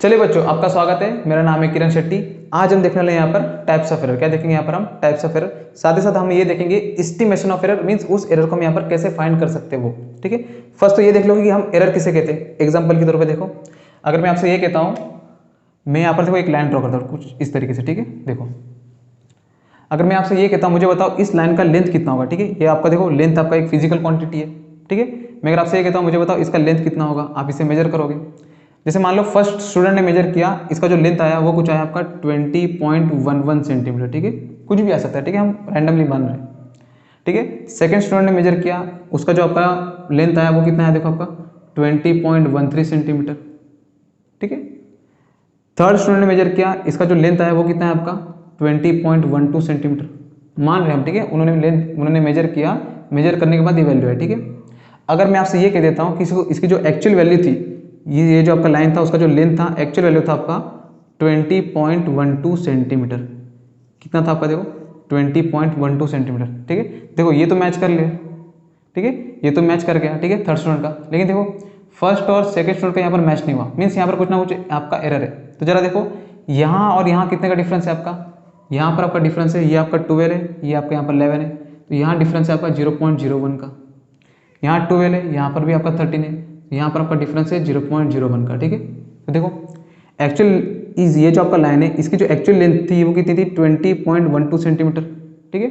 चलिए बच्चों, आपका स्वागत है। मेरा नाम है किरण शेट्टी। आज हम देखने वाले हैं यहाँ पर टाइप्स ऑफ एरर। क्या देखेंगे यहाँ पर हम? Types of error. साथ ही साथ हम ये देखेंगे एस्टिमेशन ऑफ एरर, मींस उस एरर को हम यहाँ पर कैसे फाइंड कर सकते हैं वो। ठीक है, फर्स्ट तो ये देख लो कि हम एरर किसे कहते हैं। एग्जाम्पल के तौर पर देखो, अगर मैं आपसे ये कहता हूँ, मैं यहाँ पर देखो एक लाइन ड्रॉ करता हूँ कुछ इस तरीके से। ठीक है, देखो अगर मैं आपसे ये कहता हूँ मुझे बताओ इस लाइन का लेंथ कितना होगा। ठीक है, ये आपका देखो लेंथ आपका एक फिजिकल क्वांटिटी है। ठीक है, मैं अगर आपसे ये कहता हूँ मुझे बताओ इसका लेंथ कितना होगा, आप इसे मेजर करोगे। जैसे मान लो फर्स्ट स्टूडेंट ने मेजर किया, इसका जो लेंथ आया वो कुछ आया आपका 20.11 सेंटीमीटर। ठीक है, कुछ भी आ सकता है। ठीक है, हम रैंडमली मान रहे हैं। ठीक है, सेकंड स्टूडेंट ने मेजर किया, उसका जो आपका लेंथ आया वो कितना आया, देखो आपका 20.13 सेंटीमीटर। ठीक है, थर्ड स्टूडेंट ने मेजर किया, इसका जो लेंथ आया वो कितना है आपका 20.12 सेंटीमीटर। मान रहे हैं हम। ठीक है, उन्होंने मेजर किया, मेजर करने के बाद ये वैल्यू है। ठीक है, अगर मैं आपसे ये कह देता हूँ कि इसकी जो एक्चुअल वैल्यू थी, ये जो आपका लाइन था उसका जो लेंथ था, एक्चुअल वैल्यू था आपका 20.12 सेंटीमीटर। कितना था आपका, देखो 20.12 सेंटीमीटर। ठीक है, देखो ये तो मैच कर लिया। ठीक है, ये तो मैच कर गया। ठीक है, थर्ड स्टूडेंट का। लेकिन देखो फर्स्ट और सेकंड स्टूडेंट का यहाँ पर मैच नहीं हुआ, मीन्स यहाँ पर कुछ ना कुछ आपका एरर है। तो जरा देखो यहाँ और यहाँ कितने का डिफरेंस है आपका। यहाँ पर आपका डिफरेंस है, ये आपका 12 है, ये आपका यहाँ पर 11 है। तो यहाँ डिफरेंस है आपका 0.01 का। यहाँ 12 है, यहाँ पर भी आपका 13 है, यहाँ पर आपका डिफरेंस है 0.01 का। ठीक है, तो देखो एक्चुअल ये जो आपका लाइन है इसकी जो एक्चुअल लेंथ थी वो कितनी थी 20.12 सेंटीमीटर। ठीक है,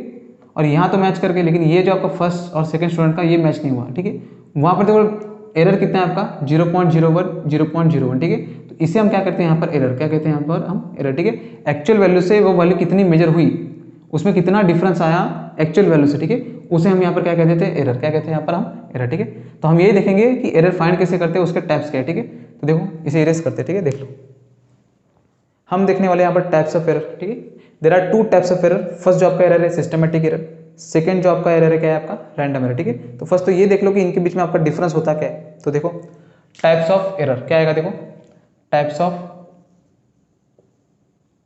और यहाँ तो मैच करके, लेकिन ये जो आपका फर्स्ट और सेकंड स्टूडेंट का ये मैच नहीं हुआ। ठीक है, वहाँ पर देखो एरर कितना है आपका 0.01। ठीक है, तो इसे हम क्या करते हैं यहाँ पर एरर, क्या कहते हैं यहाँ पर हम एरर। ठीक है, एक्चुअल वैल्यू से वो वैल्यू कितनी मेजर हुई, उसमें कितना डिफरेंस आया एक्चुअल वैल्यू से। ठीक है, उसे हम यहाँ पर क्या कहते थे, एरर। क्या कहते हैं यहाँ पर हम? एरर। ठीक है, तो हम यही देखेंगे कि एरर फाइंड कैसे करते हैं, उसके टाइप्स क्या है। ठीक है, तो देखो इसे इरेज करते हैं। ठीक है, देख लो हम देखने वाले यहाँ पर टाइप्स ऑफ एरर। ठीक है, there are two types of error. First जो आपका एरर है सिस्टमेटिक एरर, सेकंड जो आपका एरर है क्या है आपका रैंडम एरर। ठीक है, तो फर्स्ट तो ये देख लो कि इनके बीच में आपका डिफरेंस होता क्या है। तो देखो टाइप्स ऑफ एरर क्या आएगा, देखो टाइप्स ऑफ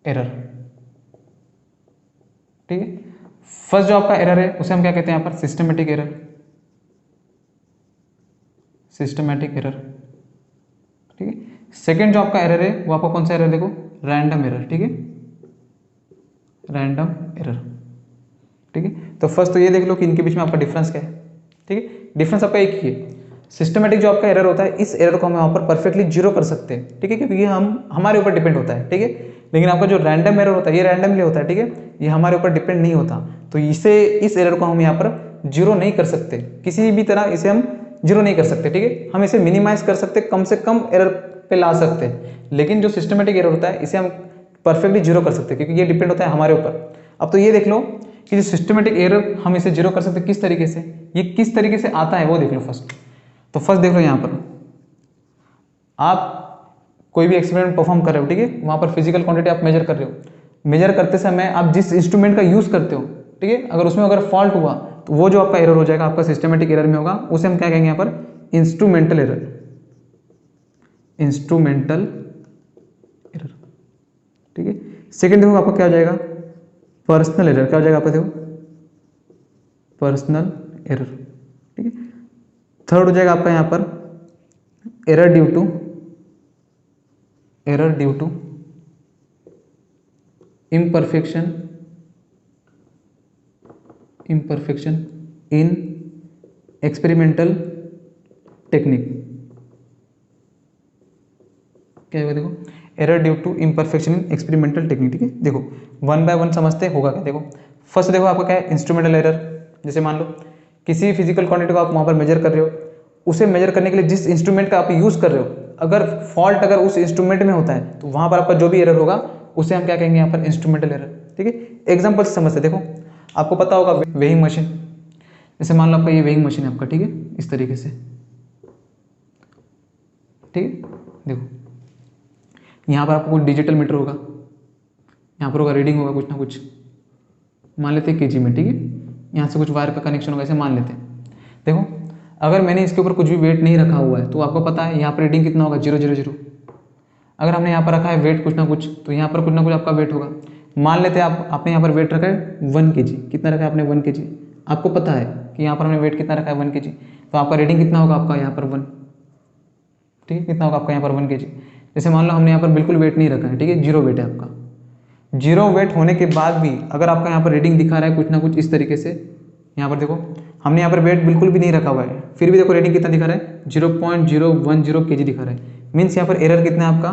एरर। ठीक है, फर्स्ट जो आपका एरर है उसे हम क्या कहते हैं यहाँ पर सिस्टमेटिक एरर। Systematic error. ठीक है, सेकंड जो आपका एरर है वो आपका कौन सा एरर, देखो रैंडम एरर। ठीक है, रैंडम एरर। ठीक है, तो फर्स्ट तो ये देख लो कि इनके बीच में आपका डिफरेंस क्या है। ठीक है, डिफरेंस आपका एक ही है। सिस्टमेटिक जो आपका एरर होता है, इस एरर को हम यहाँ पर परफेक्टली जीरो कर सकते हैं। ठीक है, क्योंकि ये हमारे ऊपर डिपेंड होता है। ठीक है, लेकिन आपका जो रैंडम एरर होता है ये रैंडमली होता है। ठीक है, ये हमारे ऊपर डिपेंड नहीं होता, तो इस एरर को हम यहाँ पर जीरो नहीं कर सकते, किसी भी तरह इसे हम जीरो नहीं कर सकते। ठीक है, हम इसे मिनिमाइज कर सकते, कम से कम एरर पे ला सकते हैं। लेकिन जो सिस्टमेटिक एरर होता है इसे हम परफेक्टली जीरो कर सकते हैं, क्योंकि ये डिपेंड होता है हमारे ऊपर। अब तो ये देख लो कि जो सिस्टमेटिक एरर हम इसे जीरो कर सकते हैं किस तरीके से, ये किस तरीके से आता है वो देख लो फर्स्ट। तो फर्स्ट देख लो यहाँ पर आप कोई भी एक्सपेरिमेंट परफॉर्म कर रहे हो। ठीक है, वहाँ पर फिजिकल क्वांटिटी आप मेजर कर रहे हो, मेजर करते समय आप जिस इंस्ट्रूमेंट का यूज करते हो, ठीक है, अगर उसमें अगर फॉल्ट हुआ तो वो जो आपका एरर हो जाएगा आपका सिस्टमेटिक एरर में होगा, उसे हम क्या कहेंगे यहाँ पर इंस्ट्रूमेंटल एरर। Instrumental error. ठीक है, सेकंड देखो आपका क्या हो जाएगा पर्सनल एरर। क्या हो जाएगा आपका, देखो पर्सनल एरर। ठीक है, थर्ड हो जाएगा आपका यहाँ पर error due to imperfection in experimental technique। क्या होगा, देखो error due to imperfection in experimental technique. ठीक है, देखो वन बाय वन समझते होगा क्या। देखो फर्स्ट देखो आपका क्या है इंस्ट्रूमेंटल एरर। जैसे मान लो किसी फिजिकल क्वांटिटी को आप वहाँ पर मेजर कर रहे हो, उसे मेजर करने के लिए जिस इंस्ट्रूमेंट का आप यूज़ कर रहे हो, अगर फॉल्ट अगर उस इंस्ट्रूमेंट में होता है तो वहाँ पर आपका जो भी एरर होगा उसे हम क्या कहेंगे यहाँ पर इंस्ट्रूमेंटल एरर। ठीक है, एग्जाम्पल से समझते, देखो आपको पता होगा वेइंग मशीन। जैसे मान लो आपका ये वेइंग मशीन है आपका। ठीक है, इस तरीके से। ठीक है, देखो यहाँ पर आपको कुछ डिजिटल मीटर होगा, यहाँ पर होगा रीडिंग होगा कुछ ना कुछ, मान लेते हैं केजी में। ठीक है, यहाँ से कुछ वायर का कनेक्शन होगा, ऐसे मान लेते हैं। देखो अगर मैंने इसके ऊपर कुछ भी वेट नहीं रखा हुआ है तो आपको पता है यहाँ पर रीडिंग कितना होगा 000। अगर हमने यहाँ पर रखा है वेट कुछ ना कुछ, तो यहाँ पर कुछ ना कुछ आपका वेट होगा। मान लेते हैं आपने यहाँ पर वेट रखा है 1 kg। कितना रखा है आपने 1 kg, आपको पता है कि यहाँ पर हमने वेट कितना रखा है 1 kg, तो आपका रीडिंग कितना होगा आपका यहाँ पर 1। ठीक है, कितना होगा आपका यहाँ पर 1 kg। जैसे मान लो हमने यहाँ पर बिल्कुल वेट नहीं रखा है, ठीक है, जीरो वेट है आपका। जीरो वेट होने के बाद भी अगर आपका यहाँ पर रीडिंग दिखा रहा है कुछ ना कुछ इस तरीके से, यहाँ पर देखो हमने यहाँ पर वेट बिल्कुल भी नहीं रखा हुआ है, फिर भी देखो रेटिंग कितना दिखा रहा है, 0.010 kg दिखा रहा है। मीन्स यहाँ पर एरर कितना है आपका,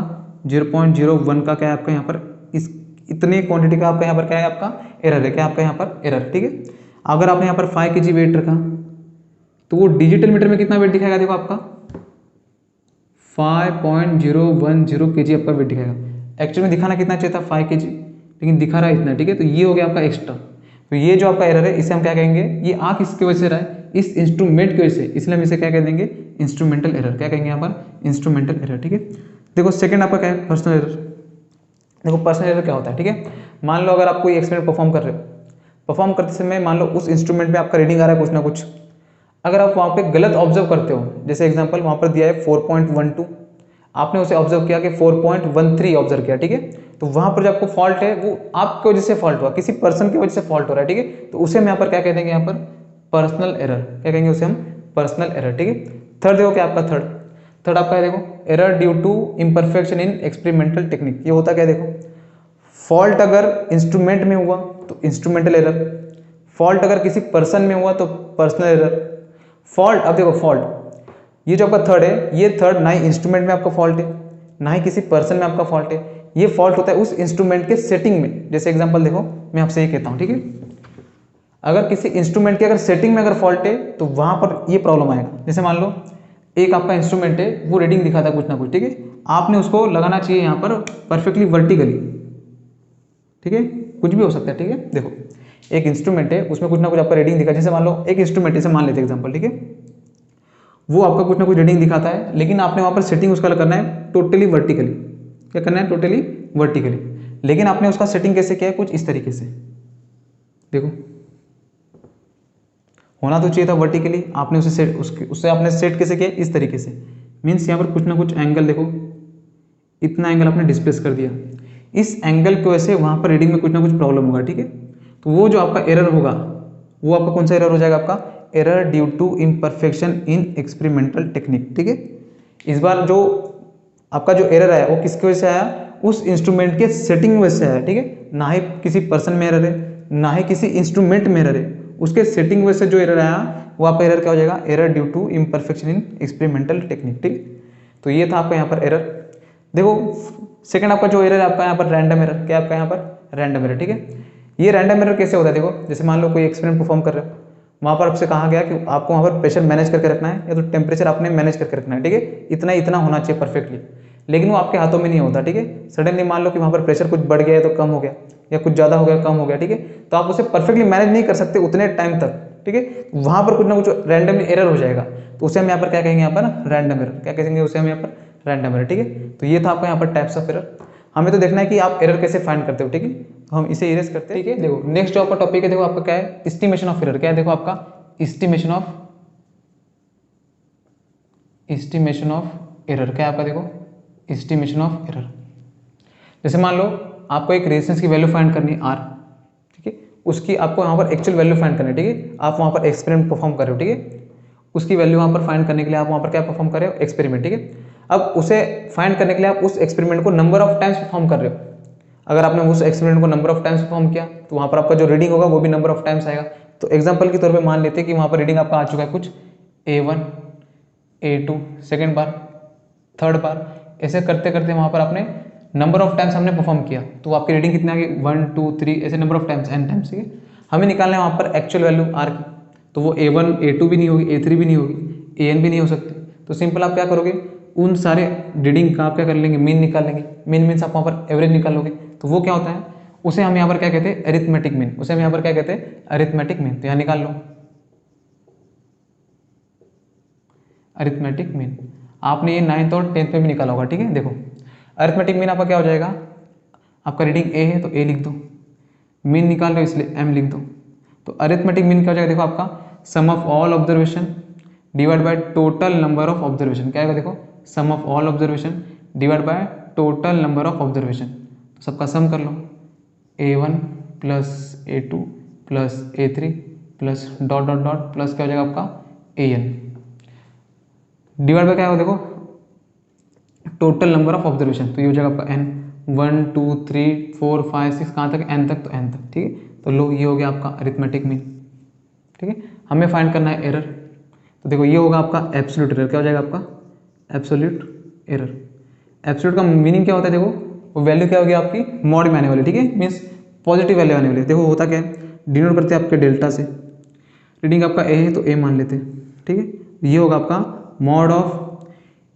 0.01 का क्या है आपका यहाँ पर, इस इतने क्वांटिटी का आपका यहाँ पर क्या है आपका एरर है, क्या आपका यहाँ पर एरर, ठीक है। अगर आपने यहाँ पर 5 kg वेट रखा तो वो डिजिटल मीटर में कितना वेट दिखाएगा, देखो आपका 5.010 kg आपका वेट दिखाएगा। एक्चुअली में दिखाना कितना चाहिए था 5 kg, लेकिन दिखा रहा है इतना, ठीक है। तो ये हो गया आपका एक्स्ट्रा। तो ये जो आपका एरर है इसे हम क्या कहेंगे, ये आ किसकी वजह से रहा है, इस इंस्ट्रूमेंट की वजह से, इसलिए हम इसे क्या कह देंगे, इंस्ट्रूमेंटल एरर। क्या कहेंगे यहाँ पर, इंस्ट्रूमेंटल एरर, ठीक है। देखो सेकंड आपका क्या है, पर्सनल एरर। देखो पर्सनल एरर क्या होता है, ठीक है। मान लो अगर आप कोई एक्सपेरिमेंट परफॉर्म कर रहे हो, परफॉर्म करते समय मान लो उस इंस्ट्रूमेंट में आपका रीडिंग आ रहा है कुछ ना कुछ, अगर आप वहाँ पे गलत ऑब्जर्व करते हो, जैसे एग्जांपल वहाँ पर दिया है 4.12, आपने उसे ऑब्जर्व किया कि 4.13 ऑब्जर्व किया, ठीक है। तो वहाँ पर जो आपको फॉल्ट है वो आपकी वजह से फॉल्ट हुआ, किसी पर्सन की वजह से फॉल्ट हो रहा है, ठीक है। तो उसे हम यहाँ पर क्या कह देंगे, यहाँ पर पर्सनल एरर। क्या कहेंगे उसे हम, पर्सनल एरर, ठीक है। थर्ड देखो क्या आपका थर्ड आपका है, देखो error due to imperfection in experimental technique. ये होता क्या है, देखो फॉल्ट अगर इंस्ट्रूमेंट में हुआ तो इंस्ट्रूमेंटल एरर, फॉल्ट अगर किसी पर्सन में हुआ तो पर्सनल एरर। फॉल्ट, अब देखो फॉल्ट, ये जो आपका थर्ड है, ये थर्ड ना ही इंस्ट्रूमेंट में आपका फॉल्ट है, ना ही किसी पर्सन में आपका फॉल्ट है, ये फॉल्ट होता है उस इंस्ट्रूमेंट के सेटिंग में। जैसे एग्जांपल देखो मैं आपसे ये कहता हूँ, ठीक है, अगर किसी इंस्ट्रूमेंट की अगर सेटिंग में अगर फॉल्ट है तो वहां पर ये प्रॉब्लम आएगा। जैसे मान लो एक आपका इंस्ट्रूमेंट है, वो रीडिंग दिखाता है कुछ ना कुछ, ठीक है, आपने उसको लगाना चाहिए यहाँ पर परफेक्टली वर्टिकली, ठीक है, कुछ भी हो सकता है, ठीक है। देखो एक इंस्ट्रूमेंट है, उसमें कुछ ना कुछ आपका रीडिंग दिखा, जैसे मान लो एक इंस्ट्रूमेंट जैसे मान लेते हैं एग्जांपल, ठीक है, वो आपका कुछ ना कुछ रीडिंग दिखाता है, लेकिन आपने वहाँ पर सेटिंग उसका करना है टोटली वर्टिकली। क्या करना है, टोटली वर्टिकली। लेकिन आपने उसका सेटिंग कैसे किया है, कुछ इस तरीके से, देखो होना तो चाहिए था वर्टिकली, आपने उसे सेट उससे आपने सेट कैसे किया, इस तरीके से। मीन्स यहाँ पर कुछ ना कुछ एंगल, देखो इतना एंगल आपने डिस्प्लेस कर दिया, इस एंगल की वजह से वहाँ पर रीडिंग में कुछ ना कुछ प्रॉब्लम होगा, ठीक है। तो वो जो आपका एरर होगा वो आपका कौन सा एरर हो जाएगा, आपका error due to imperfection in experimental technique, ठीक है। इस बार जो आपका जो एरर आया वो किसकी वजह से आया, उस इंस्ट्रूमेंट के सेटिंग वजह से आया, ठीक है। ना ही किसी पर्सन में एरर है, ना ही किसी इंस्ट्रूमेंट में एरर है, उसके सेटिंग वजह से जो एरर आया वो आपका एरर क्या हो जाएगा, error due to imperfection in experimental technique, ठीक है। तो ये था आपका यहाँ पर एरर। देखो सेकंड आपका जो एरर है आपका यहाँ पर रैंडम एरर। क्या आपका यहाँ पर रैंडम एरर, ठीक है। ये रैंडम एरर कैसे होता है, देखो जैसे मान लो कोई एक्सपेरिमेंट परफॉर्म कर रहे हो, वहाँ पर आपसे कहा गया कि आपको वहाँ पर प्रेशर मैनेज करके रखना है, या तो टेम्परेचर आपने मैनेज करके रखना है, ठीक है, इतना इतना होना चाहिए परफेक्टली, लेकिन वो आपके हाथों में नहीं होता, ठीक है। सडनली मान लो कि वहाँ पर प्रेशर कुछ बढ़ गया है तो कम हो गया, या कुछ ज़्यादा हो गया कम हो गया, ठीक है, तो आप उसे परफेक्टली मैनेज नहीं कर सकते उतने टाइम तक, ठीक है। वहाँ पर कुछ ना कुछ रैंडमली एरर हो जाएगा, तो उसे हम यहाँ पर क्या कहेंगे, यहाँ पर रैंडम एरर। क्या कहेंगे उसे हम यहाँ पर, रैंडम एरर, ठीक है। तो ये था आपका यहाँ पर टाइप्स ऑफ एरर। हमें तो देखना है कि आप एरर कैसे फाइंड करते हो, ठीक है, तो हम इसे इरेज करते हैं, ठीक है। देखो नेक्स्ट जो आपका टॉपिक है, देखो आपका क्या है, एस्टिमेशन ऑफ एरर। क्या है, देखो आपका एस्टिमेशन ऑफ एरर। क्या है आपका, देखो एस्टिमेशन ऑफ एरर। जैसे मान लो आपको एक रेजिस्टेंस की वैल्यू फाइंड करनी है आर, ठीक है, उसकी आपको वहाँ पर एक्चुअल वैल्यू फाइंड करनी है, ठीक है। आप वहाँ पर एक्सपेरिमेंट परफॉर्म कर रहे हो, ठीक है, उसकी वैल्यू वहाँ पर फाइंड करने के लिए आप वहाँ पर क्या परफॉर्म कर रहे हो, एक्सपेरिमेंट, ठीक है। अब उसे फाइंड करने के लिए आप उस एक्सपेरिमेंट को नंबर ऑफ टाइम्स परफॉर्म कर रहे हो। अगर आपने उस एक्सपेरिमेंट को नंबर ऑफ टाइम्स परफॉर्म किया तो वहाँ पर आपका जो रीडिंग होगा वो भी नंबर ऑफ टाइम्स आएगा। तो एग्जांपल के तौर पे मान लेते हैं कि वहाँ पर रीडिंग आपका आ चुका है कुछ A1 A2 सेकेंड बार, थर्ड बार, ऐसे करते करते वहाँ पर आपने नंबर ऑफ टाइम्स हमने परफॉर्म किया, तो आपकी रीडिंग कितनी आ गई, 1 2 3 ऐसे number of times, n times, ठीक है। हमें निकालना है वहाँ पर एक्चुअल वैल्यू आर की, तो वो A1 A2 भी नहीं होगी, A3 भी नहीं होगी, AN भी नहीं हो सकती। तो सिंपल आप क्या करोगे, उन सारे रीडिंग का आप क्या कर लेंगे, मीन निकाल लेंगे। मीन मीन्स आप वहाँ पर एवरेज निकालोगे, तो वो क्या होता है, उसे हम यहाँ पर क्या कहते हैं, अरिथमेटिक मीन। उसे हम यहाँ पर क्या कहते हैं, अरिथमेटिक मीन। तो यहाँ निकाल लो अरिथमेटिक मीन। आपने ये 9th और 10th में भी निकाला होगा, ठीक है। देखो अरिथमेटिक मीन आपका क्या हो जाएगा, आपका रीडिंग ए है तो ए लिख दो, मीन निकाल लो इसलिए एम लिख दो। तो अरिथमेटिक मीन क्या हो जाएगा, देखो आपका sum of all observation divide by total number of observation. क्या आएगा, देखो sum of all observation divide by total number of observation. तो सबका सम कर लो, A1 plus A2 plus A3 plus dot dot dot plus क्या हो जाएगा आपका AN डिवाइड बाय क्या होगा, देखो टोटल नंबर ऑफ ऑब्जर्वेशन, तो ये हो जाएगा आपका n, 1 2 3 4 5 6 कहाँ तक, n तक, तो n तक, ठीक है। तो लो ये हो गया आपका अरिथमेटिक मीन, ठीक है। हमें फाइंड करना है एरर, तो देखो ये होगा आपका एब्सोल्यूट एरर, क्या हो जाएगा आपका एब्सोल्यूट एरर। एब्सोल्यूट का मीनिंग क्या होता है, देखो वो वैल्यू क्या होगी आपकी मॉड में आने वाली, ठीक है, मीन्स पॉजिटिव वैल्यू आने वाली है। देखो होता क्या है, डिनोट करते हैं आपके डेल्टा से, रीडिंग आपका ए है तो ए मान लेते हैं, ठीक है। ये होगा आपका मॉड ऑफ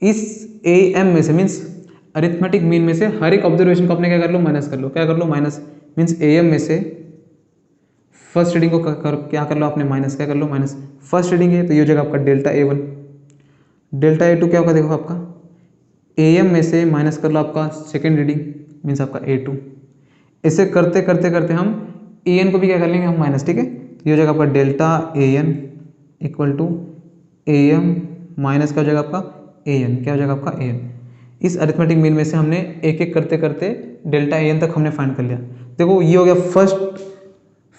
इस ए एम में से, मीन्स अरिथमेटिक मीन में से हर एक ऑब्जर्वेशन को अपने क्या कर लो, माइनस कर लो, क्या कर लो, माइनस, मीन्स ए एम में से फर्स्ट रीडिंग को क्या कर लो आपने, माइनस, क्या कर लो, माइनस। फर्स्ट रीडिंग है तो ये हो जाएगा आपका डेल्टा ए वन, डेल्टा ए टू क्या होगा, देखो आपका ए एम में से माइनस कर लो आपका सेकेंड रीडिंग, मीन्स आपका ए टू। ऐसे करते करते करते हम ए एन को भी क्या कर लेंगे हम, माइनस, ठीक है। ये हो जाएगा आपका delta A n equal to a m minus क्या हो जाएगा आपका ए एन, क्या हो जाएगा आपका ए एन। इस अरिथमेटिक मीन में से हमने एक एक करते करते डेल्टा ए एन तक हमने फाइंड कर लिया। देखो ये हो गया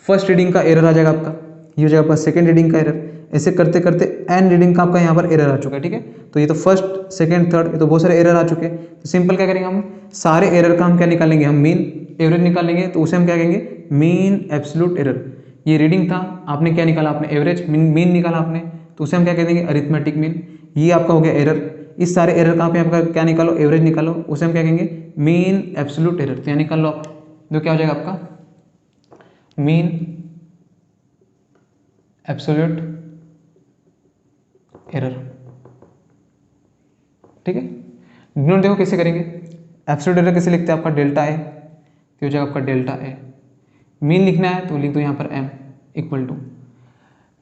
फर्स्ट रीडिंग का एरर आ जाएगा आपका, ये हो जाएगा आपका सेकेंड रीडिंग का एरर। ऐसे करते करते एन रीडिंग का आपका यहाँ पर एरर आ चुका है, ठीक है। तो ये तो फर्स्ट सेकेंड थर्ड, ये तो बहुत सारे एरर आ चुके हैं। तो सिंपल क्या करेंगे हम, सारे एरर का हम क्या निकालेंगे, हम मीन एवरेज निकालेंगे, तो उसे हम क्या कहेंगे, मीन एब्सोल्यूट एरर। ये रीडिंग था, आपने क्या निकाला, आपने एवरेज मीन निकाला आपने, तो उसे हम क्या कह देंगे, अरिथमेटिक मीन। ये आपका हो गया एरर, इस सारे एरर का आप यहाँ पर क्या निकालो, एवरेज निकालो, उसे हम क्या कहेंगे, मीन एब्सोल्यूट एरर। तो यहाँ निकाल लो आप, जो क्या हो जाएगा आपका मीन एब्सोल्यूट एरर, ठीक है। डिनोट देखो कैसे करेंगे, एब्सोल्यूट एरर कैसे लिखते हैं, आपका डेल्टा ए, तो हो जाएगा आपका डेल्टा ए। मीन लिखना है तो लिख दो यहाँ पर एम इक्वल टू,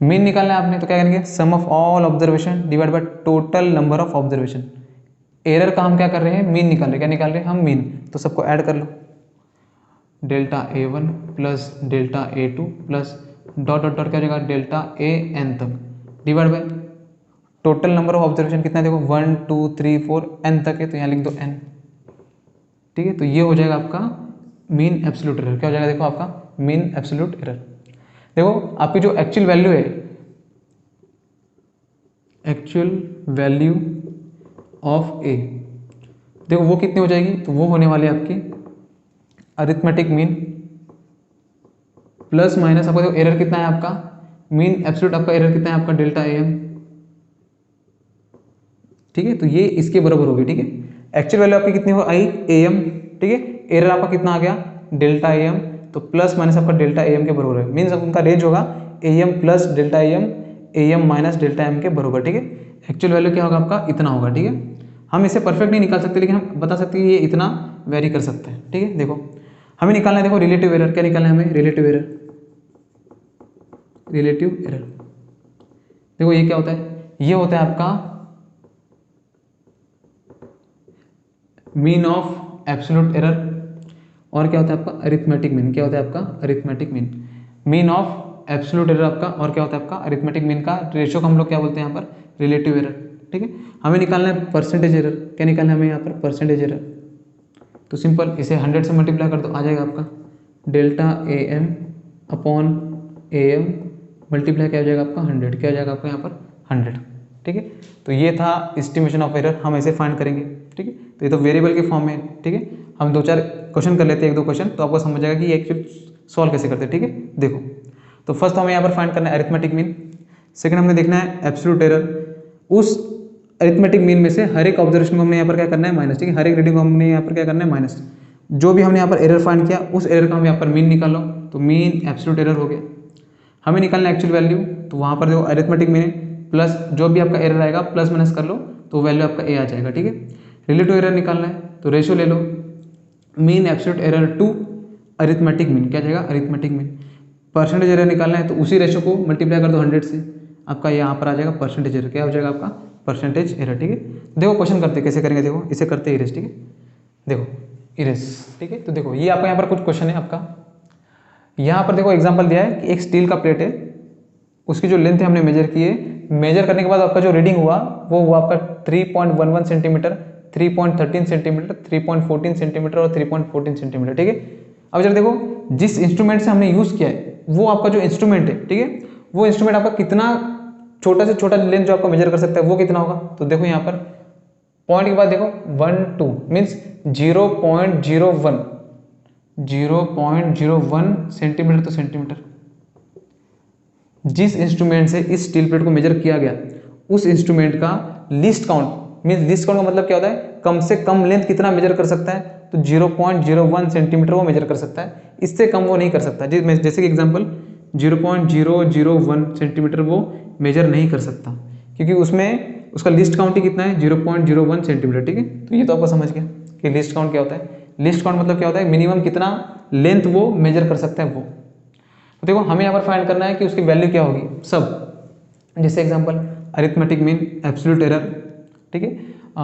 मीन निकालना है आपने तो क्या करेंगे, sum of all observation divide by total number of observation. Error का हम क्या कर रहे हैं, मीन निकाल रहे हैं, क्या निकाल रहे हैं हम, मीन। तो सबको ऐड कर लो, डेल्टा ए वन प्लस डेल्टा ए two plus dot dot dot क्या हो जाएगा, डेल्टा ए एन तक divide by total number of observation कितना है, देखो 1 2 3 4 एन तक है, तो यहाँ लिख दो एन, ठीक है। तो ये हो जाएगा आपका मीन एब्सोल्यूट एरर, क्या हो जाएगा, देखो आपका मीन एब्सोल्यूट एरर। देखो आपकी जो एक्चुअल वैल्यू है, एक्चुअल वैल्यू ऑफ ए, देखो वो कितनी हो जाएगी, तो वो होने वाली है आपकी अरिथमेटिक मीन प्लस माइनस आपका देखो एरर कितना है आपका, मीन एब्सोल्यूट आपका एरर कितना है आपका, डेल्टा ए एम, ठीक है। तो ये इसके बराबर होगी, ठीक है। एक्चुअल वैल्यू आपकी कितनी हो आई, ए एम, ठीक है। एरर आपका कितना आ गया, डेल्टा ए एम, तो प्लस माइनस आपका डेल्टा ए एम के बराबर है, मीन्स उनका रेंज होगा a m plus delta a m minus delta m के बराबर, ठीक है। एक्चुअल वैल्यू क्या होगा आपका, इतना होगा, ठीक है। हम इसे परफेक्ट नहीं निकाल सकते, लेकिन हम बता सकते हैं कि ये इतना वेरी कर सकते हैं, ठीक है। देखो हमें निकालना है, देखो रिलेटिव एरर, क्या निकालना है हमें, रिलेटिव एरर, रिलेटिव एरर। देखो ये क्या होता है, ये होता है आपका मीन ऑफ एब्सोल्यूट एरर, और क्या होता है आपका अरिथमेटिक मीन, क्या होता है आपका arithmetic mean. Mean of absolute error आपका, और क्या होता है आपका अरिथमेटिक मीन का रेशियो को हम लोग क्या बोलते हैं यहाँ पर, रिलेटिव एरर, ठीक है। हमें निकालना है परसेंटेज एरर, क्या निकालना है हमें यहाँ पर, परसेंटेज एरर। तो सिंपल इसे 100 से मल्टीप्लाई कर दो, आ जाएगा आपका delta a m upon a m multiply क्या हो जाएगा आपका 100, क्या हो जाएगा आपका यहाँ पर 100, ठीक है। तो ये था एस्टिमेशन ऑफ एरर, हम ऐसे फाइंड करेंगे, ठीक है। तो ये तो वेरिएबल के फॉर्म में, ठीक है। हम 2-4 क्वेश्चन कर लेते हैं, 1-2 क्वेश्चन, तो आपको समझ जाएगा कि ये एक्चुअली सॉल्व कैसे करते हैं, ठीक है। देखो तो फर्स्ट हमें यहाँ पर फाइंड करना है अरिथमेटिक मीन, सेकंड हमने देखना है एब्सोल्यूट एरर। उस अरिथमेटिक मीन में से हर एक ऑब्जर्वेशन को हमने यहाँ पर क्या करना है, माइनस, ठीक है। हर एक रीडिंग को हमने यहाँ पर क्या करना है, माइनस। जो भी हमने यहाँ पर एरर फाइंड किया, उस एरर का हम यहाँ पर मीन निकालो, तो मीन एब्सोल्यूट एरर हो गया। हमें निकालना है एक्चुअल वैल्यू, तो वहाँ पर देखो अरिथमेटिक मीन प्लस जो भी आपका एरर आएगा प्लस माइनस कर लो, तो वैल्यू आपका ए आ जाएगा, ठीक है। रिलेटिव एरर निकालना है, तो रेशियो ले लो, mean absolute error to arithmetic mean, क्या जाएगा अरिथमेटिक मीन। परसेंटेज एरर निकालना है, तो उसी रेशियो को मल्टीप्लाई कर दो 100 से, आपका यहाँ पर आ जाएगा परसेंटेज एरर, क्या हो जाएगा आपका परसेंटेज एरर, ठीक है। देखो क्वेश्चन करते कैसे करेंगे, देखो इसे करते इरेज, ठीक है। देखो इरेज, ठीक है। तो देखो ये आपका यहाँ पर कुछ क्वेश्चन है आपका, यहाँ पर देखो एग्जाम्पल दिया है कि एक स्टील का प्लेट है, उसकी जो लेंथ है हमने मेजर की है, मेजर करने के बाद आपका जो रीडिंग हुआ वो हुआ आपका 3.11 सेंटीमीटर, 3.13 सेंटीमीटर, 3.14 सेंटीमीटर और 3.14 सेंटीमीटर, ठीक है। अब जरा देखो जिस इंस्ट्रूमेंट से हमने यूज किया है वो आपका जो इंस्ट्रूमेंट है, ठीक है, वो इंस्ट्रूमेंट आपका कितना छोटा से छोटा लेंथ जो आपका मेजर कर सकता है वो कितना होगा। तो देखो यहाँ पर पॉइंट के बाद देखो 1 2 मीन्स 0.01 सेंटीमीटर तो सेंटीमीटर। जिस इंस्ट्रूमेंट से इस स्टील प्लेट को मेजर किया गया उस इंस्ट्रूमेंट का least count, means least count का मतलब क्या होता है, कम से कम लेंथ कितना मेजर कर सकता है, तो 0.01 सेंटीमीटर वो मेजर कर सकता है, इससे कम वो नहीं कर सकता। जैसे कि एग्जांपल 0.001 सेंटीमीटर वो मेजर नहीं कर सकता, क्योंकि उसमें उसका लिस्ट काउंट ही कितना है, 0.01 सेंटीमीटर। ठीक है, तो ये तो आपको समझ गया कि लिस्ट काउंट क्या होता है। लिस्ट काउंट मतलब क्या होता है, मिनिमम कितना लेंथ वो मेजर कर सकता है वो। तो देखो हमें यहाँ पर फाइंड करना है कि उसकी वैल्यू क्या होगी सब। जैसे example arithmetic mean, absolute error, ठीक है,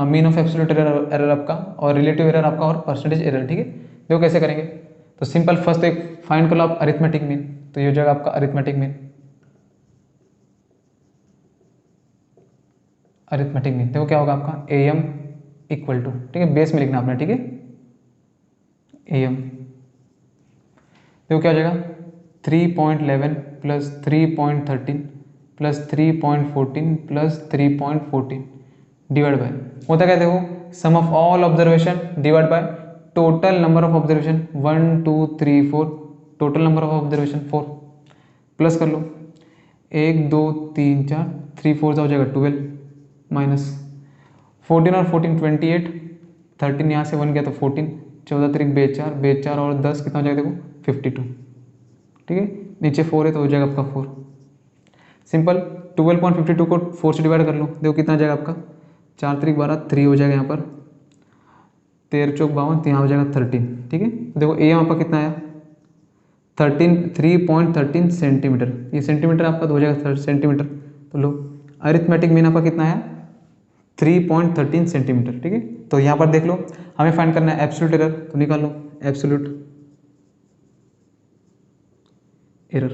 मीन ऑफ एब्सोल्यूट एरर आपका, और रिलेटिव एरर आपका, और परसेंटेज एरर। ठीक है, देखो कैसे करेंगे। तो सिंपल फर्स्ट एक फाइंड कर लो आप अरिथमेटिक मीन, तो ये हो जाएगा आपका अरिथमेटिक मीन। अरिथमेटिक मीन देखो क्या होगा आपका, AM इक्वल टू, ठीक है, बेस में लिखना आपने, ठीक है, AM। देखो क्या हो जाएगा, 3.11 plus 3.13 plus 3.14 plus 3.14 divide by, होता क्या देखो, sum of all observation divide by total number of observation 1 2 3 4, total number of observation 4, plus कर लो 1 2 3 4, 3 4 हो जाएगा 12, माइनस 14 और 14 28, 13 यहाँ से 1 गया तो 14, 14 तरीक बेचार, बेचार और 10 कितना हो जाएगा देखो 52। ठीक है, नीचे 4 है तो हो जाएगा आपका 4। सिंपल 12.52 को 4 से डिवाइड कर लो, देखो कितना आ जाएगा आपका, 4 तरीक 12, 3 हो जाएगा यहाँ पर, 13 चौक 52, तो यहाँ हो जाएगा 13। ठीक है, देखो ए यहाँ पर कितना आया, 3.13 सेंटीमीटर, ये सेंटीमीटर आपका तो हो जाएगा सेंटीमीटर। तो लो अरिथमेटिक मीन आपका कितना आया, 3.13 सेंटीमीटर। ठीक है, तो यहाँ पर देख लो हमें फाइंड करना है एब्सोल्यूट एरर, तो निकाल लो एब्सोल्यूट एरर।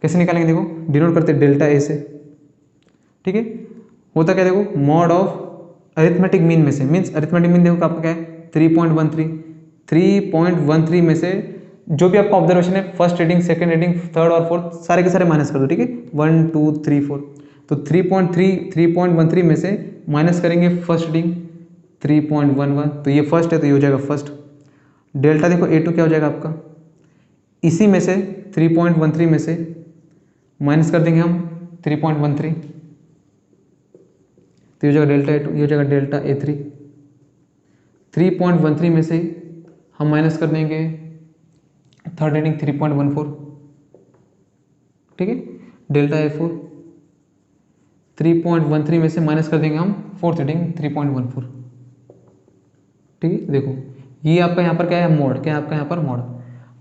कैसे निकालेंगे देखो, डिनोट करते डेल्टा ए से। ठीक है, होता क्या देखो, मॉड ऑफ अरिथमेटिक मीन में से, मीन्स अरिथमेटिक मीन देखो आपका क्या है 3.13 में से जो भी आपका ऑब्जर्वेशन है, first reading, second reading, third और फोर्थ, सारे के सारे माइनस कर दो। ठीक है, 1 2 3 4, तो 3.13 में से माइनस करेंगे फर्स्ट रीडिंग 3.11, तो ये फर्स्ट है तो ये हो जाएगा फर्स्ट। डेल्टा देखो A2 क्या हो जाएगा आपका, इसी में से 3.13 में से माइनस कर देंगे हम 3.13, तो ये हो जाएगा डेल्टा A2, ये हो जाएगा डेल्टा A3। 3.13 में से हम माइनस कर देंगे थर्ड रीडिंग 3.14, ठीक है, डेल्टा A4। 3.13 में से माइनस कर देंगे हम फोर्थ रीडिंग 3.14। ठीक है, देखो ये आपका यहाँ पर क्या है, मॉड, क्या है आपका यहाँ पर मॉड।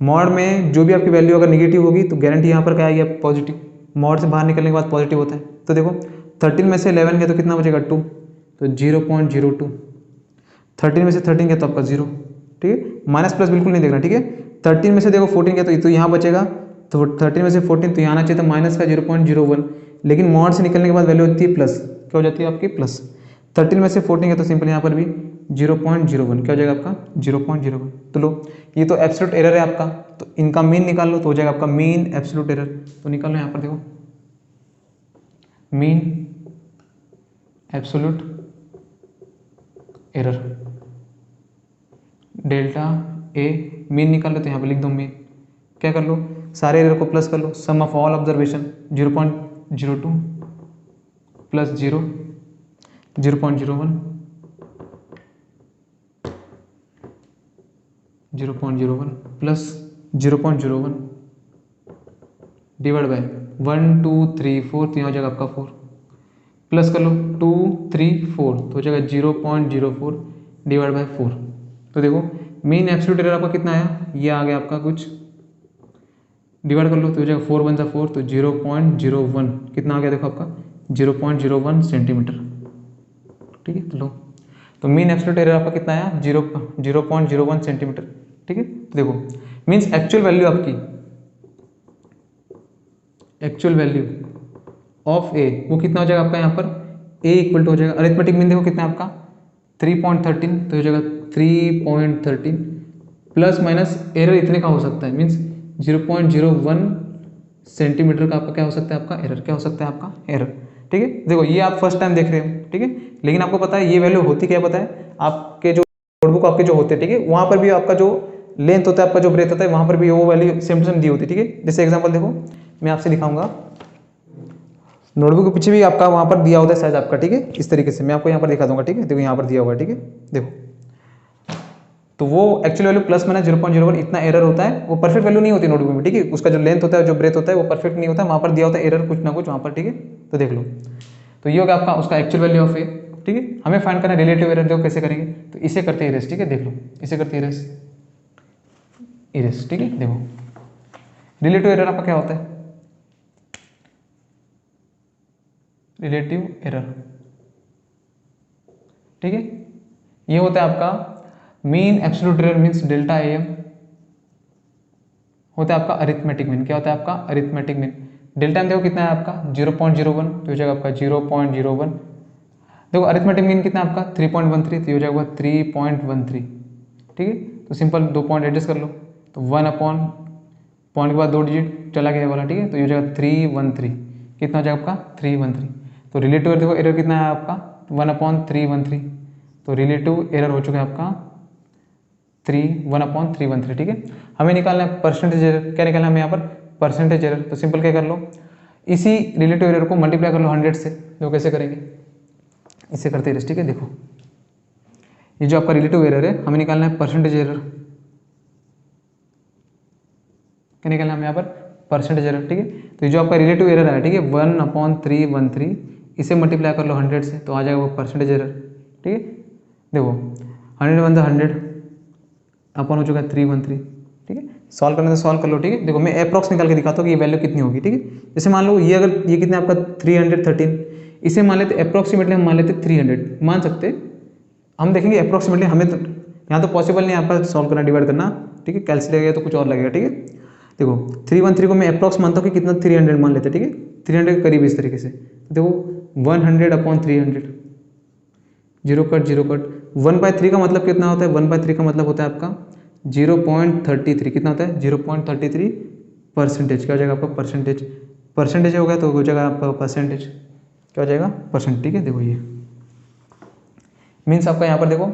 मॉड में जो भी आपकी वैल्यू अगर नेगेटिव होगी तो गारंटी यहाँ पर क्या आएगी, पॉजिटिव। मॉड से बाहर निकलने के बाद पॉजिटिव होता है। तो देखो 13 में से 11 गया तो कितना बचेगा 2, तो 0.02। 13 में से 13 गया तो आपका 0। ठीक है, माइनस प्लस बिल्कुल नहीं देखना। ठीक है, 13 में से देखो 14 गया तो यहाँ बचेगा, तो 13 में से 14 तो यहाँ आना चाहिए, तो माइनस का 0.01, लेकिन मॉड से निकलने के बाद वैल्यू होती है प्लस, क्या हो जाती है आपकी प्लस। 13 में से 14 गया तो सिंपल यहाँ पर भी 0.01, क्या हो जाएगा आपका 0.01। तो लो ये तो एब्सोल्यूट एरर है आपका, तो इनका मीन निकाल लो, तो हो जाएगा आपका मीन एब्सोल्यूट एरर। तो निकाल लो यहाँ पर देखो mean absolute error, delta a mean निकाल लो, तो यहाँ पर लिख दो मीन। क्या कर लो, सारे एरर को प्लस कर लो, sum of all observation 0.02 plus 0.01 plus 0.01 divide by 1 2 3 4, तो यहाँ हो जाएगा आपका 4, प्लस कर लो 2 3 4, तो हो जाएगा 0.04 डिवाइड बाय 4। तो देखो मीन एब्सोल्यूट एरर आपका कितना आया, ये आ गया आपका कुछ, डिवाइड कर लो तो हो जाएगा 4 1 4, तो 0.01 कितना आ गया देखो आपका 0.01 सेंटीमीटर। ठीक है, तो लो तो मीन एब्सोल्यूट एरर आपका कितना आया 0.01 सेंटीमीटर। ठीक है, तो देखो मीन्स एक्चुअल वैल्यू आपकी, एक्चुअल वैल्यू ऑफ ए वो कितना हो जाएगा आपका यहाँ पर ए इक्वल टू हो जाएगा, अरिथमेटिक मीन देखो कितना है आपका 3.13, तो हो जाएगा 3.13 प्लस माइनस एरर इतने का हो सकता है, मीन्स 0.01 सेंटीमीटर का आपका क्या हो सकता है, आपका एरर, क्या हो सकता है आपका एरर। ठीक है। देखो ये आप फर्स्ट टाइम देख रहे हो, ठीक है, लेकिन आपको पता है ये वैल्यू होती क्या है, पता है आपके जो नोटबुक आपके जो होते हैं, ठीक है, वहाँ पर भी आपका जो लेंथ होता है, आपका जो ब्रेथ होता है, वहाँ पर भी वो वैल्यू सेम टू सेम दी होती है, ठीक है। जैसे एग्जाम्पल देखो मैं आपसे दिखाऊंगा, नोटबुक के पीछे भी आपका वहाँ पर दिया होता है साइज आपका, ठीक है, इस तरीके से मैं आपको यहाँ पर दिखा दूंगा, ठीक है। देखो यहाँ पर दिया होगा, ठीक है, देखो तो वो एक्चुअल वैल्यू प्लस माइनस 0.01 इतना एरर होता है, वो परफेक्ट वैल्यू नहीं होती नोटबुक में, ठीक है। उसका जो लेंथ होता है, जो ब्रेथ होता है, वो परफेक्ट नहीं होता है, वहाँ पर दिया होता है एरर कुछ ना कुछ वहाँ पर, ठीक है। तो देख लो, तो ये होगा आपका उसका एक्चुअल वैल्यू ऑफ ए, ठीक है। हमें फाइंड करना है रिलेटिव एरर, देखो कैसे करेंगे, तो इसे करते इरेज, ठीक है, देख लो इसे करते इरेज, इरेज, ठीक है। देखो रिलेटिव एरर आपका क्या होता है, रिलेटिव एरर, ठीक है, ये होता है आपका mean absolute error means delta m, होता है आपका अरिथमेटिक मीन, क्या होता है आपका अरिथमेटिक मीन। डेल्टा एम देखो कितना है आपका 0.01, तो हो जाएगा आपका 0.01। देखो अरिथमेटिक मीन कितना है आपका 3.13, तो हो जाएगा 3.13, ठीक है। तो सिंपल 2 पॉइंट एडजस्ट कर लो, तो 1 अपॉन पॉइंट के बाद 2 डिजिट चला गया वाला, ठीक है, तो ये हो जाएगा 313, कितना हो जाएगा आपका 313। तो रिलेटिव देखो एरर कितना है आपका 1/313, तो रिलेटिव एरर हो चुका है आपका 1/313, ठीक है। हमें निकालना है परसेंटेज एरर, क्या निकालना है हमें यहाँ पर परसेंटेज एरर, तो सिंपल क्या कर लो, इसी रिलेटिव एरर को मल्टीप्लाई कर लो 100 से। देखो कैसे करेंगे, इसे करते हैं, ठीक है। देखो ये जो आपका रिलेटिव एरर है, हमें निकालना है परसेंटेज एरर, क्या निकालना है हमें यहाँ पर परसेंटेज एरर, ठीक है। तो ये जो आपका रिलेटिव एरर है, ठीक है, 1/313, इसे मल्टीप्लाई कर लो 100 से, तो आ जाएगा वो परसेंटेज एरर, ठीक है। देखो 100 अपन हो चुका है 313, ठीक है। सॉल्व करने से सॉल्व कर लो, ठीक है। देखो मैं अप्रॉक्स निकाल के दिखाता हूँ कि ये वैल्यू कितनी होगी, ठीक है। जैसे मान लो ये अगर ये कितने आपका 313, इसे मान लेते अप्रॉक्सीमेटली, हम मान लेते 300 मान सकते, हम देखेंगे अप्रॉक्सीमेटली, हमें तो यहाँ तो पॉसिबल नहीं है आपका सॉल्व करना, डिवाइड करना, ठीक है, कैलसी लगेगा तो कुछ और लगेगा, ठीक है। देखो 313 को मैं अप्रॉक्स मानता हूँ कि कितना 300 मान लेते, ठीक है, 300 के करीब इस तरीके से। देखो 100/300, जीरो कट 1/3 का मतलब कितना होता है, 1/3 का मतलब होता है आपका 0.33, कितना होता है 0.33 परसेंटेज, क्या हो जाएगा आपका परसेंटेज, परसेंटेज हो गया तो हो जाएगा आपका परसेंटेज, क्या हो जाएगा परसेंट, ठीक है। देखो ये मीन्स आपका यहाँ पर देखो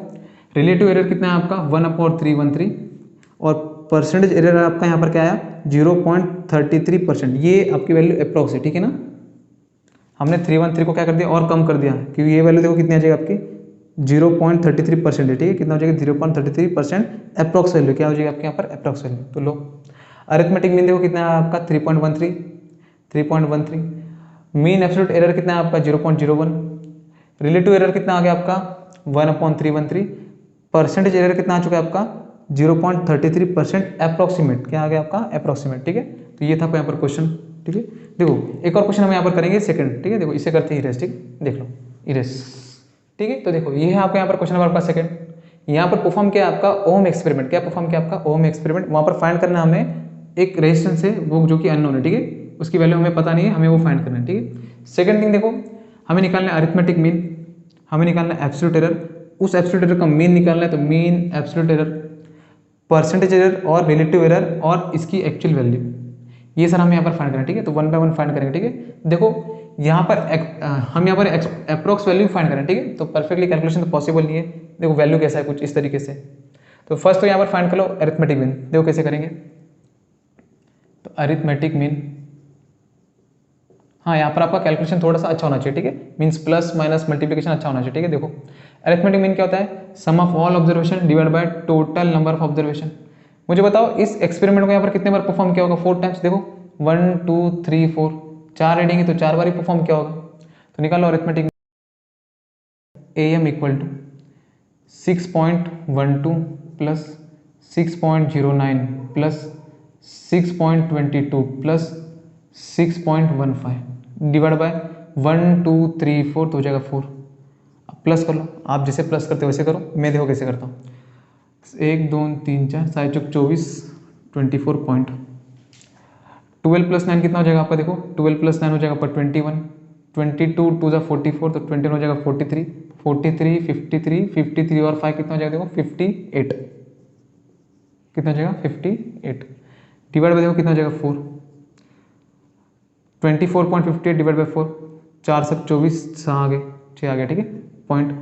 रिलेटिव एरर कितना है आपका 1/313, और परसेंटेज एरर आपका यहाँ पर क्या आया 0.33%, ये आपकी वैल्यू अप्रॉक्स है, ठीक है ना। हमने 313 को क्या कर दिया और कम कर दिया, क्योंकि ये वैल्यू देखो कितनी आ जाएगी आपकी 0.33% है, ठीक है, कितना हो जाएगा 0.33% अप्रॉक्स वैल्यू, क्या हो जाएगी आपके यहाँ पर अप्रॉक्स वैल्यू। तो लो अरिथमेटिक मीन देखो कितना है आपका 3.13, मीन एब्सोल्यूट एरर कितना है आपका 0.01, रिलेटिव एरर कितना आ गया आपका 1/313, परसेंटेज एरर कितना आ चुका है आपका 0.33% अप्रॉक्सीमेट, क्या आ गया आपका अप्रॉक्सीमेट, ठीक है। तो ये था यहाँ पर क्वेश्चन, ठीक है। देखो एक और क्वेश्चन हम यहाँ पर करेंगे सेकंड, ठीक है। देखो इसे करते हैं इरेज, ठीक देख लो इरेज, ठीक है। तो देखो ये है आपका यहाँ पर क्वेश्चन नंबर आपका सेकंड, यहाँ पर परफॉर्म किया आपका ओम एक्सपेरिमेंट, क्या परफॉर्म किया आपका ओम एक्सपेरिमेंट, वहाँ पर फाइंड करना हमें एक रेजिस्टेंस है वो जो कि अननोन है, ठीक है, उसकी वैल्यू हमें पता नहीं है, हमें वो फाइंड करना है, ठीक है। सेकंड थिंग देखो हमें निकालना है अरिथमेटिक मीन, हमें निकालना है एब्सोल्यूट एरर, उस एब्सोल्यूट एरर का मीन निकालना है, तो mean absolute error, percentage error और रिलेटिव एरर और इसकी एक्चुअल वैल्यू, ये सर हमें यहाँ पर फाइंड करना है, ठीक है। तो 1 बाय 1 फाइंड करेंगे, ठीक है। देखो यहाँ पर हम यहाँ पर अप्रोक्स वैल्यू फाइंड करें, ठीक है, तो परफेक्टली कैलकुलेशन तो पॉसिबल नहीं है। देखो वैल्यू कैसा है कुछ इस तरीके से, तो फर्स्ट तो यहाँ पर फाइंड कर लो अरिथमेटिक मीन, देखो कैसे करेंगे, तो अरिथमेटिक मीन, हाँ यहाँ पर आपका कैलकुलेशन थोड़ा सा अच्छा होना चाहिए, ठीक है, मीन्स प्लस माइनस मल्टीप्लिकेशन अच्छा होना चाहिए, ठीक है। देखो अरिथमेटिक मीन क्या होता है, sum of all observation divide by total number of observation. मुझे बताओ इस एक्सपेरिमेंट को यहाँ पर कितने बार परफॉर्म किया होगा, 4 टाइम्स, देखो 1 2 3 4, 4 रीडिंग है तो 4 बार ही परफॉर्म किया होगा। तो निकालो arithmetic AM equal to 6.12 plus 6.09 plus 6.22 plus 6.15 divide by 1 2 3 4, तो हो जाएगा 4। अब प्लस कर लो, आप जैसे प्लस करते हो वैसे करो, मैं देखो कैसे करता हूँ, 1 2 3 4 सात चौक 24, 24 पॉइंट, 12 प्लस 9 कितना हो जाएगा आपका, देखो 12 प्लस 9 हो जाएगा आपका 21, 22 2 जा 44, तो 21 हो जाएगा 43, 43 53 53 और 5 कितना हो जाएगा, देखो 58, कितना हो जाएगा 58, डिवाइड बाय देखो कितना हो जाएगा 4, 24.58 डिवाइड बाय 4, 4 से 24, 6 आ गए, 6 आ गया, ठीक है। पॉइंट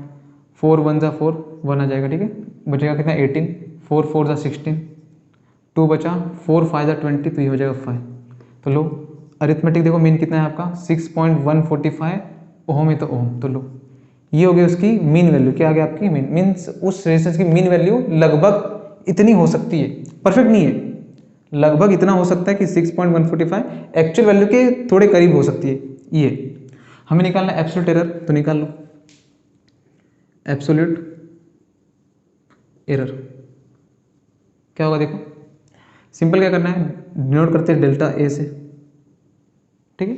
4 1 जा 4, 1 आ जाएगा, ठीक है। बचेगा कितना 18, 4 4 जा 16, 2 बचा, 4 5 जा 20, तो ये हो जाएगा 5। तो लो अरिथमेटिक देखो मीन कितना है आपका 6.145 ओम है, तो ओम। तो लो ये हो गई उसकी मीन वैल्यू। क्या आ गया आपकी मीन, मीन्स उस रेजिस्टेंस की मीन वैल्यू लगभग इतनी हो सकती है, परफेक्ट नहीं है, लगभग इतना हो सकता है कि 6.145 एक्चुअल वैल्यू के थोड़े करीब हो सकती है। ये हमें निकालना है एब्सोल्यूट एरर, तो निकाल लो एब्सोल्यूट एरर। क्या होगा देखो, सिंपल क्या करना है, डिनोट करते हैं डेल्टा ए से, ठीक है।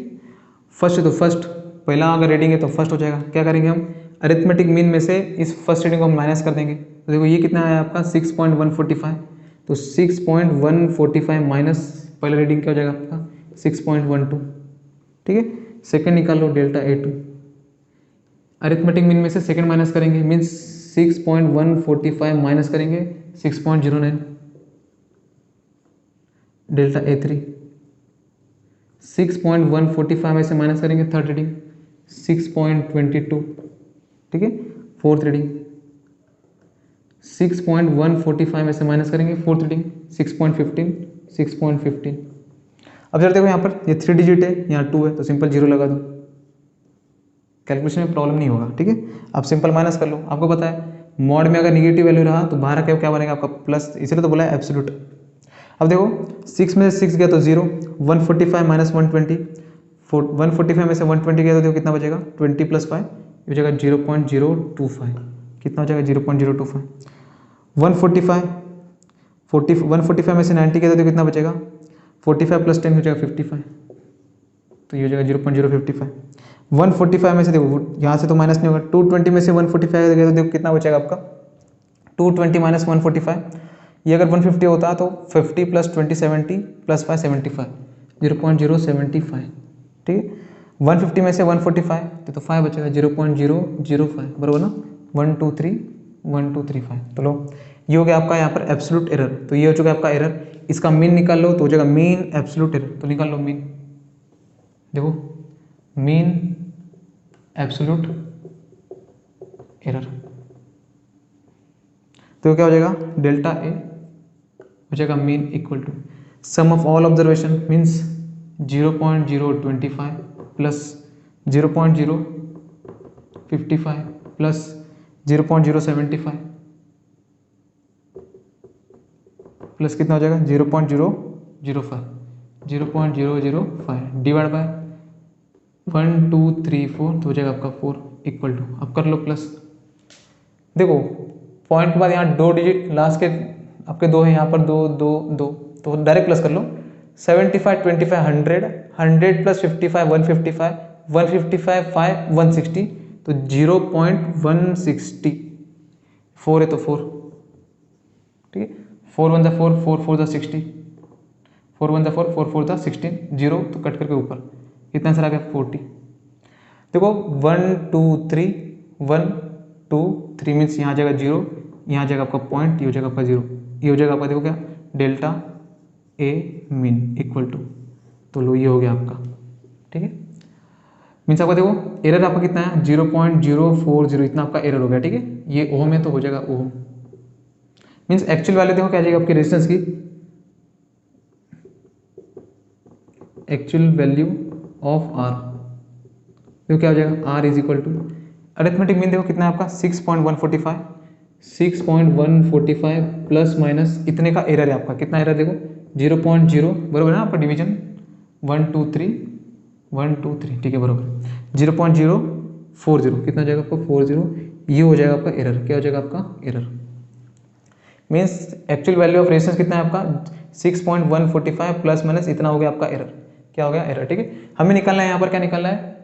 फर्स्ट है तो फर्स्ट, पहला अगर रीडिंग है तो फर्स्ट हो जाएगा। क्या करेंगे हम, अरिथमेटिक मीन में से इस फर्स्ट रीडिंग को हम माइनस कर देंगे। तो देखो ये कितना आया आपका 6.145, तो 6.145 माइनस पहला रीडिंग क्या हो जाएगा आपका 6.12, ठीक है। सेकंड निकाल लो डेल्टा A2, अरिथमेटिक मीन में से सेकंड माइनस करेंगे, मीन्स 6.145 माइनस करेंगे 6.09, डेल्टा A3 6.145 में से माइनस करेंगे थर्ड रीडिंग 6.22, ठीक है। फोर्थ रीडिंग 6.145 में से माइनस करेंगे फोर्थ रीडिंग 6.15, 6.15। अब जरा देखो यहाँ पर ये 3 डिजिट है, यहाँ 2 है, तो सिंपल 0 लगा दो, कैलकुलेशन में प्रॉब्लम नहीं होगा, ठीक है। अब सिंपल माइनस कर लो, आपको पता है मॉड में अगर निगेटिव वैल्यू रहा तो बाहर क्या बनेगा आपका प्लस, इसलिए तो बोला है एब्सोल्यूट। अब देखो 6 में से 6 गया तो 0, 145 माइनस 120, 145 में से 120 गया तो देखो कितना बचेगा 20 प्लस 5, ये हो जाएगा 0.025, कितना हो जाएगा 0.025। 145 में से 90 गया तो देखो कितना बचेगा 45 प्लस 10 हो जाएगा 55, तो ये हो जाएगा 0.055। 145 में से देखो यहाँ से तो माइनस नहीं होगा, 220 में से 145 गया तो देखो कितना बचेगा आपका 220 माइनस 145, ये अगर 150 होता तो 50 प्लस 20 70 प्लस 5 75, 0.075, ठीक है। 150 में से 145 तो 5 बचेगा 0.005, बराबर ना, 123 तो लो ये हो गया आपका यहाँ पर एब्सोल्यूट एरर। तो ये हो चुका है आपका एरर, इसका मीन निकाल लो तो हो जाएगा मीन एब्सोल्यूट एरर। तो निकाल लो मीन, देखो मीन एब्सोल्यूट एरर, तो क्या हो जाएगा डेल्टा ए हो जाएगा mean equal to sum of all observation, means 0.025 plus 0.055 plus 0.075 plus कितना हो जाएगा 0.005 डिवाइड बाय 1 2 3 4, तो हो जाएगा आपका 4 इक्वल टू, अब कर लो प्लस। देखो पॉइंट के बाद यहाँ 2 डिजिट लास्ट के आपके 2 है, यहाँ पर 2 2 2, तो डायरेक्ट प्लस कर लो। 75 25 100, 100 प्लस 55 155, 155 5 160, तो 0.160, 4 है तो 4, ठीक है। 4 1 4, 4 4 60, 4 1 4, 4 4 16, 0 तो कट करके ऊपर कितना आंसर आ गया 40। देखो 1 2 3 1 2 3 मीन्स यहाँ जाएगा 0, यहाँ जाएगा आपका पॉइंट, ये हो जाएगा आपका 0, ये हो जाएगा आपका देखो क्या delta a mean equal to, तो लो ये हो गया आपका, ठीक है। मीन्स आपका देखो एरर आपका कितना है 0.040, इतना आपका एरर हो गया, ठीक है। ये ओम है तो हो जाएगा ओम, मीन्स एक्चुअल वैल्यू देखो क्या जाएगा आपकी रेजिस्टेंस की, एक्चुअल वैल्यू ऑफ आर देखो क्या हो जाएगा r is equal to arithmetic mean देखो कितना है आपका 6.145, 6.145 प्लस माइनस इतने का एरर है आपका, कितना एरर देखो 0.0, बरोबर है ना आपका डिवीजन 1 2 3 1 2 3, ठीक है बरोबर 0.040, कितना हो जाएगा आपका 40, ये हो जाएगा आपका एरर, क्या हो जाएगा आपका error, means actual value of resistance कितना है आपका 6.145 प्लस माइनस इतना हो गया आपका एरर, क्या हो गया एरर, ठीक है। हमें निकालना है यहाँ पर क्या निकालना है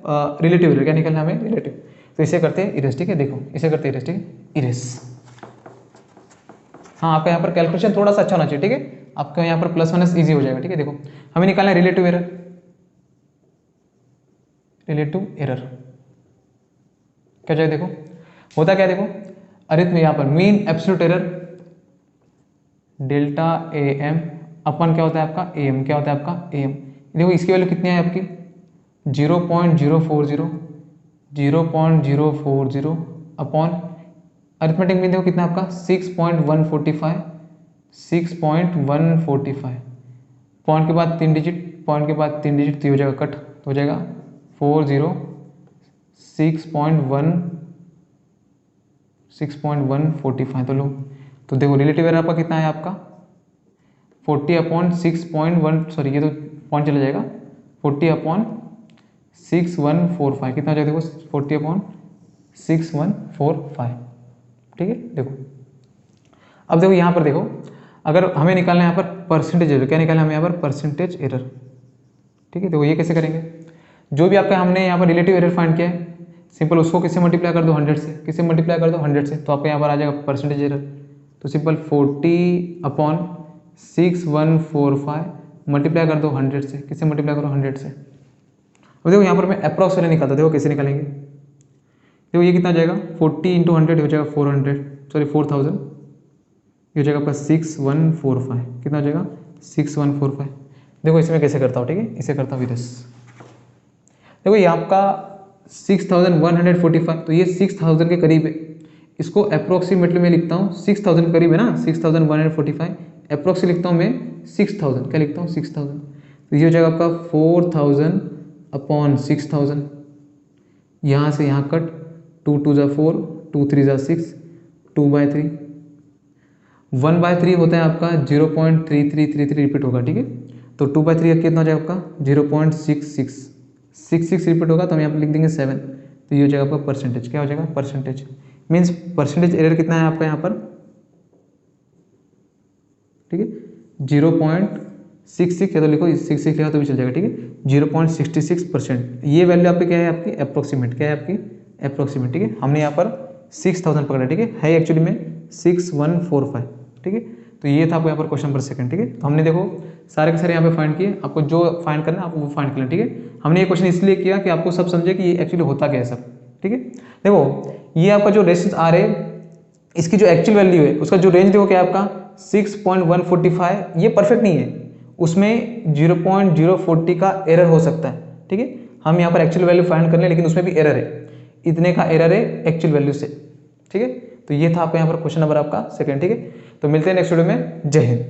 रिलेटिव एरर, क्या निकालना है हमें रिलेटिव, तो इसे करते हैं इरेज, ठीक है। देखो इसे करते हैं इरेज, ठीक है इरेज। हाँ आपका यहाँ पर कैलकुलेशन थोड़ा सा अच्छा होना चाहिए, ठीक है, आपका यहाँ पर प्लस माइनस इजी हो जाएगा, ठीक है। देखो हमें निकालना है रिलेटिव एरर, रिलेटिव एरर क्या जाए देखो होता क्या देखो अरिथमेटिक यहाँ पर mean absolute error delta a m upon क्या होता है आपका ए एम, क्या होता है आपका ए एम। देखो इसकी वैल्यू कितनी है आपकी 0.040, 0.040 अपॉन अरिथमेटिक मीन देखो कितना आपका 6.145, 6.145 पॉइंट के बाद 3 डिजिट, पॉइंट के बाद 3 डिजिट तो हो जाएगा कट, तो हो जाएगा 6.145 तो लो। तो देखो रिलेटिव एरर आपका कितना है आपका 40/6.1, सॉरी ये तो पॉइंट चला जाएगा, 40/6145 कितना हो जाएगा देखो 40/6145, ठीक है। देखो अब देखो यहाँ पर देखो, अगर हमें निकालना है यहाँ पर परसेंटेज एरर, क्या निकालना है हमें यहाँ पर परसेंटेज एरर, ठीक है। देखो ये कैसे करेंगे, जो भी आपका हमने यहाँ पर रिलेटिव एरर फाइंड किया है, सिंपल उसको किससे मल्टीप्लाई कर दो 100 से, किससे मल्टीप्लाई कर दो 100 से, तो आपका यहाँ पर आ जाएगा परसेंटेज एरर। तो सिंपल 40/6145 मल्टीप्लाई कर दो 100 से, किससे मल्टीप्लाई करो 100 से। अब देखो यहाँ पर मैं अप्रॉक्स एरर निकालता, देखो कैसे निकालेंगे। देखो ये कितना जाएगा 40 × 100 हो जाएगा 4000, ये हो जाएगा आपका 6145, कितना हो जाएगा 6145। देखो इसमें कैसे करता हूँ, ठीक है, इसे करता हूँ इधर। देखो ये आपका 6145, तो ये 6000 के करीब है, इसको अप्रोक्सीमेटली मैं लिखता हूँ 6000 करीब है ना, 6145 अप्रोक्स लिखता हूँ मैं 6000, क्या लिखता हूँ 6000, तो ये हो जाएगा आपका 4000/6000, यहाँ से यहाँ कट, 2 2 × 4, 2 3 × 6, 2/3, 1/3 होता है आपका 0.3333 रिपीट होगा, ठीक है। तो 2/3 कितना हो जाएगा आपका 0.66 रिपीट होगा, तो हम यहाँ पर लिख देंगे 7, तो ये हो जाएगा आपका परसेंटेज, क्या हो जाएगा परसेंटेज, मीन्स परसेंटेज एरर कितना है आपका यहाँ पर, ठीक है 0.66, या तो लिखो 66 लिखा तो भी चल जाएगा, ठीक है 0.66%। ये वैल्यू आपकी क्या है आपकी अप्रोक्सीमेट, क्या है आपकी अप्रोक्सीमेट, ठीक है। हमने यहाँ पर 6000 पकड़ा, ठीक है एक्चुअली में 6145, ठीक है। तो ये था आपको यहाँ पर क्वेश्चन नंबर 2, ठीक है। तो हमने देखो सारे के सारे यहाँ पे फाइंड किए, आपको जो फाइंड करना है आप वो फाइंड कर लें, ठीक है। हमने ये क्वेश्चन इसलिए किया कि आपको सब समझे कि ये एक्चुअली होता क्या है सब, ठीक है। देखो ये आपका जो रेजिस्टेंस आर है, इसकी जो एक्चुअल वैल्यू है उसका जो रेंज देखो क्या है आपका 6.145, ये परफेक्ट नहीं है, उसमें 0.040 का एरर हो सकता है, ठीक है। हम यहाँ पर एक्चुअल वैल्यू फाइंड कर लें, लेकिन उसमें भी एरर है, इतने का एरर है एक्चुअल वैल्यू से, ठीक है। तो ये था आपका यहाँ पर क्वेश्चन नंबर आपका 2, ठीक है। तो मिलते हैं नेक्स्ट वीडियो में, जय हिंद।